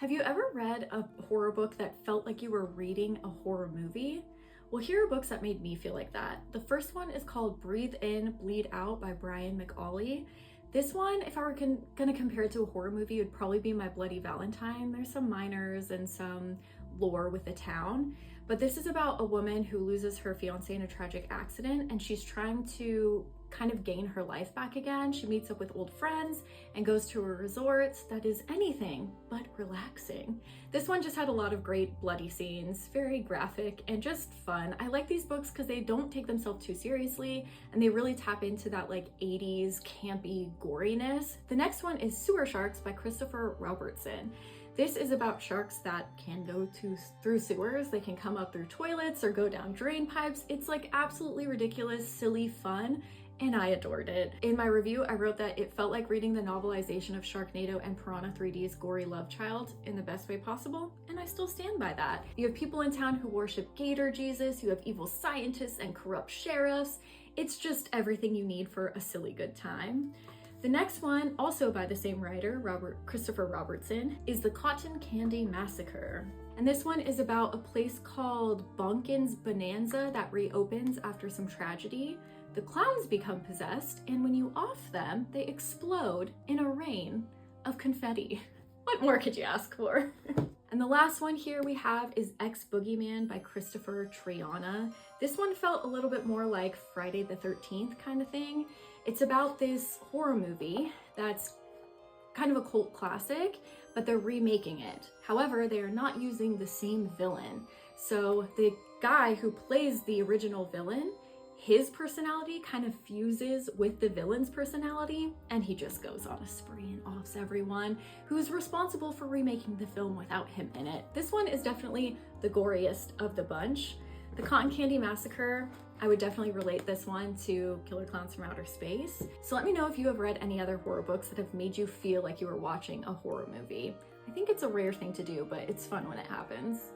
Have you ever read a horror book that felt like you were reading a horror movie? Well, here are books that made me feel like that. The first one is called Breathe In, Bleed Out by Brian McAuley. This one, if I were gonna compare it to a horror movie, it would probably be My Bloody Valentine. There's some minors and some lore with the town, but this is about a woman who loses her fiance in a tragic accident, and she's trying to kind of gain her life back again. She meets up with old friends and goes to a resort that is anything but relaxing. This one just had a lot of great bloody scenes, very graphic and just fun. I like these books because they don't take themselves too seriously and they really tap into that like 80s campy goriness. The next one is Sewer Sharks by Christopher Robertson. This is about sharks that can go through sewers. They can come up through toilets or go down drain pipes. It's like absolutely ridiculous, silly fun, and I adored it. In my review, I wrote that it felt like reading the novelization of Sharknado and Piranha 3D's gory love child in the best way possible, and I still stand by that. You have people in town who worship Gator Jesus, you have evil scientists and corrupt sheriffs. It's just everything you need for a silly good time. The next one, also by the same writer, Christopher Robertson, is The Cotton Candy Massacre. And this one is about a place called Bonkin's Bonanza that reopens after some tragedy. The clowns become possessed, and when you off them, they explode in a rain of confetti. What more could you ask for? And the last one here we have is Ex-Boogeyman by Christopher Triana. This one felt a little bit more like Friday the 13th kind of thing. It's about this horror movie that's kind of a cult classic, but they're remaking it. However, they are not using the same villain. So the guy who plays the original villain, his personality kind of fuses with the villain's personality, and he just goes on a spree and offs everyone who's responsible for remaking the film without him in it. This one is definitely the goriest of the bunch. The Cotton Candy Massacre, I would definitely relate this one to Killer Clowns from Outer Space. So let me know if you have read any other horror books that have made you feel like you were watching a horror movie. I think it's a rare thing to do, but it's fun when it happens.